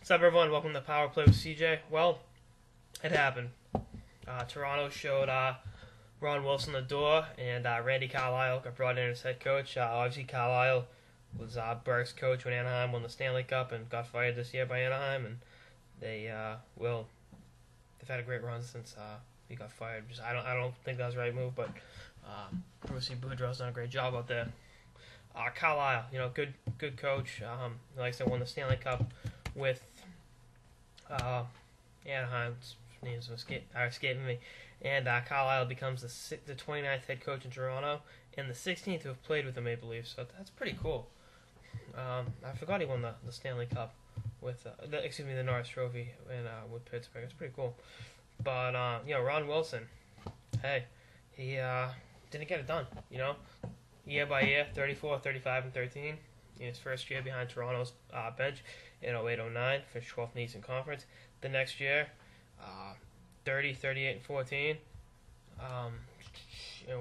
What's up, everyone? Welcome to Power Play with CJ. Well, it happened. Toronto showed Ron Wilson the door, and Randy Carlyle got brought in as head coach. Obviously, Carlyle was Burke's coach when Anaheim won the Stanley Cup and got fired this year by Anaheim, and they've had a great run since he got fired. I don't think that was the right move, but Brucey Boudreau's done a great job out there. Carlyle, good coach. Like I said, won the Stanley Cup with Anaheim. Names are escaping me. And Carlyle becomes the 29th head coach in Toronto and the 16th to have played with the Maple Leafs. So that's pretty cool. I forgot he won the Stanley Cup with the Norris Trophy with Pittsburgh. It's pretty cool. But Ron Wilson, hey, he didn't get it done. Year by year, 34, 35, and 13. In his first year behind Toronto's bench in 08-09, finished 12th in the Eastern Conference. The next year, 30, 38, and 14.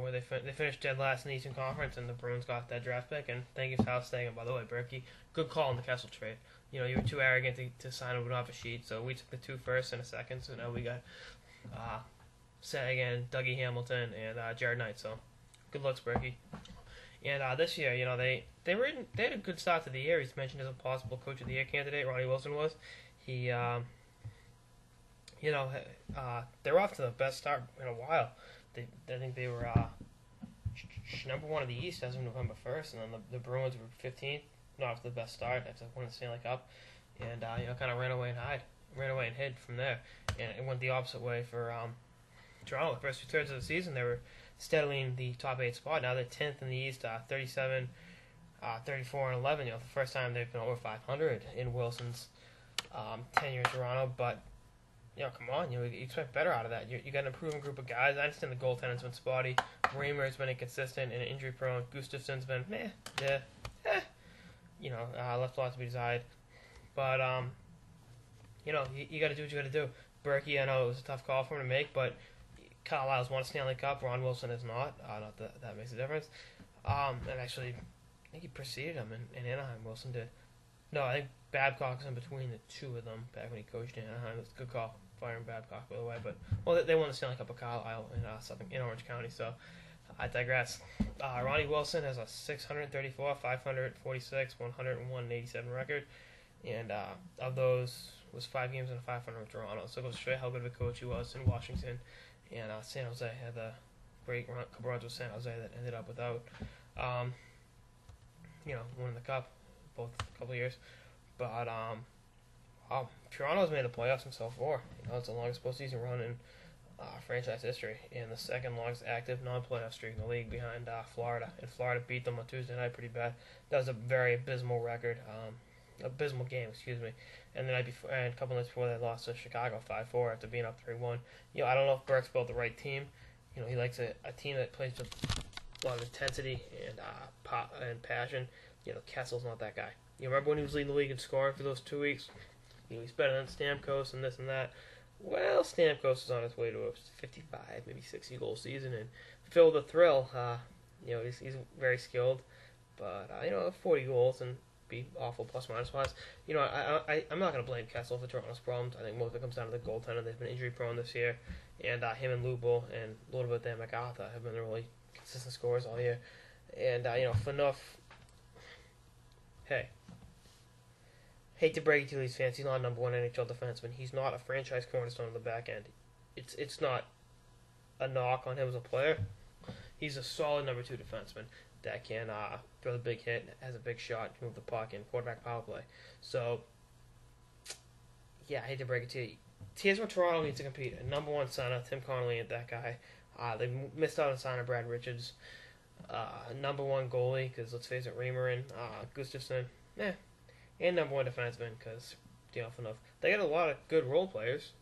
Where they finished dead last in the Eastern Conference, and the Bruins got that draft pick. And thank you for Hal Stegen, by the way, Berkey. Good call in the Kessel trade. You were too arrogant to sign him off a sheet, so we took the 2 firsts and a second. So now we got Sagan, Dougie Hamilton, and Jared Knight. So good looks, Berkey. And this year, they had a good start to the year. He's mentioned as a possible Coach of the Year candidate. Ronnie Wilson was. He, they're off to the best start in a while. I think they were number 1 in the East as of November 1st, and then the Bruins were 15th. Not off to the best start after winning the Stanley Cup, and kind of ran away and hid from there. And it went the opposite way for Toronto. The first 2 thirds of the season, they were steadily in the top 8 spot. Now they're 10th in the East, 37, 34, and 11. The first time they've been over 500 in Wilson's tenure in Toronto. But come on, you expect better out of that. You got an improving group of guys. I understand the goaltending's been spotty. Reimer's been inconsistent and injury prone. Gustafson's been left a lot to be desired. But you got to do what you got to do. Berkey, I know it was a tough call for him to make, but Carlyle's won a Stanley Cup. Ron Wilson has not. Not that makes a difference. And actually, I think he preceded him in Anaheim. Wilson did. No, I think Babcock's in between the 2 of them back when he coached in Anaheim. It's a good call, firing Babcock, by the way. But they won the Stanley Cup with Carlyle in Orange County. So I digress. Ronnie Wilson has a 634, 546, 101, and 87 record, and of those was 5 games and a 500 with Toronto. So it goes to show how good of a coach he was in Washington. And San Jose had a great couple runs with San Jose that ended up without, winning the cup both a couple of years. But Toronto's made the playoffs in so far. It's the longest postseason run in franchise history, and the second longest active non-playoff streak in the league behind Florida. And Florida beat them on Tuesday night pretty bad. That was a very abysmal record. Abysmal game, excuse me. And the night before, and a couple nights before, they lost to Chicago 5-4 after being up 3-1. I don't know if Burke's built the right team. He likes a team that plays with a lot of intensity and passion. Kessel's not that guy. Remember when he was leading the league in scoring for those 2 weeks? He's better than Stamkos and this and that. Well, Stamkos is on his way to a 55, maybe 60 goal season, and Phil the Thrill. He's very skilled, but 40 goals and be awful plus minus wise. I'm not going to blame Kessel for Toronto's problems. I think most of it comes down to the goaltender. They've been injury prone this year, and him and Lubel and a little bit Dan MacArthur have been the really consistent scorers all year. And Phaneuf, hey, hate to break it to these fans, he's not a number 1 NHL defenseman. He's not a franchise cornerstone on the back end. It's not a knock on him as a player. He's a solid number 2 defenseman that can throw the big hit, has a big shot, move the puck, and quarterback power play. So, I hate to break it to you. Here's where Toronto needs to compete. A number 1 center, Tim Connolly ain't that guy. They missed out on signing Brad Richards. Number 1 goalie, because let's face it, Reimer and Gustafson, and number 1 defenseman, because enough. They got a lot of good role players.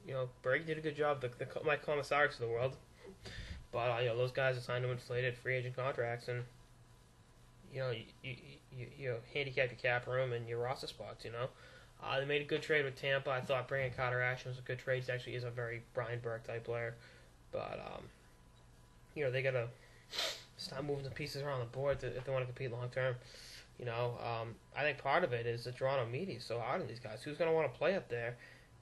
Berg did a good job. The Mike Commissarics of the world. But those guys are signed to inflated free agent contracts, and you handicap your cap room and your roster spots. They made a good trade with Tampa. I thought bringing Carter Ashton was a good trade. He actually is a very Brian Burke type player, but they got to stop moving the pieces around the board if they want to compete long term. I think part of it is the Toronto media is so hard on these guys. Who's going to want to play up there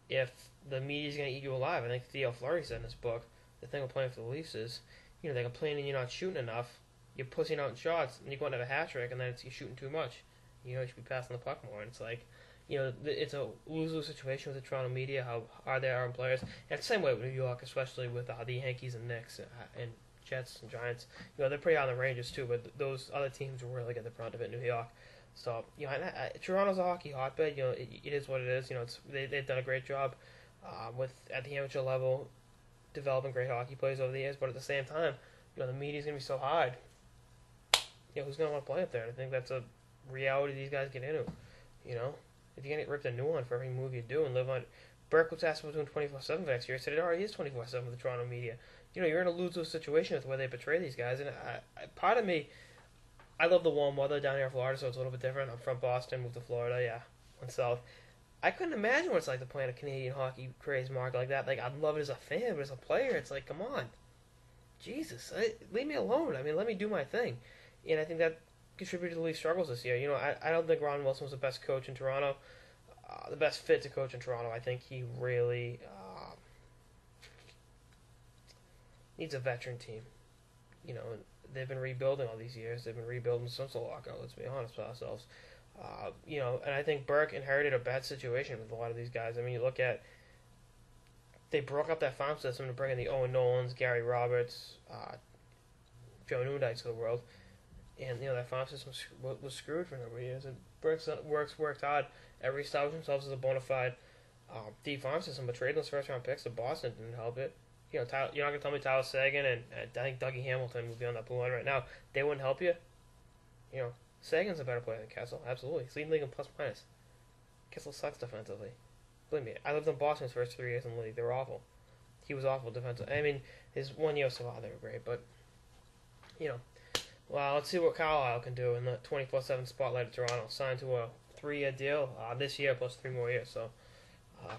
if the media's going to eat you alive? I think Theo Fleury said in his book, the thing with playing for the Leafs is, they're complaining you're not shooting enough, you're pussing out in shots, and you're going to have a hat trick, and then you're shooting too much. You should be passing the puck more. And it's like, it's a lose-lose situation with the Toronto media, how hard they are on players. And it's the same way with New York, especially with the Yankees and Knicks and Jets and Giants. They're pretty high on the Rangers too, but those other teams will really get the brunt of it in New York. So, Toronto's a hockey hotbed. It is what it is. They've done a great job at the amateur level developing great hockey players over the years, but at the same time, the media's going to be so hard. Who's going to want to play up there? And I think that's a reality these guys get into. If you're going to get ripped a new one for every move you do and live on. Burke was asked about doing 24/7 next year. He said it already is 24/7 with the Toronto media. You're in a lose-lose situation with where they portray these guys. And part of me, I love the warm weather down here in Florida, so it's a little bit different. I'm from Boston, moved to Florida, went south. I couldn't imagine what it's like to play in a Canadian hockey craze market like that. Like, I'd love it as a fan, but as a player, it's like, come on. Jesus, leave me alone. Let me do my thing. And I think that contributed to the Leafs' struggles this year. I don't think Ron Wilson was the best coach in Toronto, the best fit to coach in Toronto. I think he really needs a veteran team. They've been rebuilding all these years. They've been rebuilding since the lockout, let's be honest with ourselves. And I think Burke inherited a bad situation with a lot of these guys. You look at, they broke up that farm system to bring in the Owen Nolans, Gary Roberts, Joe Nundites of the world. And, that farm system was screwed for a number of years. And Burke's worked hard at reestablishing themselves as a bona fide deep farm system, but trading those first-round picks to Boston didn't help it. You're not going to tell me Tyler Seguin and I think Dougie Hamilton would be on that blue line right now. They wouldn't help you. Sagan's a better player than Kessel, absolutely. He's leading the league in plus-minus. Kessel sucks defensively. Believe me, I lived in Boston his first 3 years in the league. They were awful. He was awful defensively. His 1 year so far, they were great, but, well, let's see what Carlyle can do in the 24/7 spotlight of Toronto. Signed to a 3-year deal this year plus 3 more years, so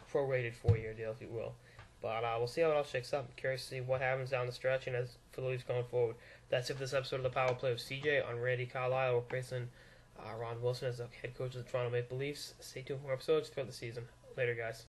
prorated 4-year deal, if you will. But we'll see how it all shakes up. Curious to see what happens down the stretch and as for the Leafs going forward. That's it for this episode of the Power Play with CJ on Randy Carlyle, replacing Ron Wilson as the head coach of the Toronto Maple Leafs. Stay tuned for more episodes throughout the season. Later, guys.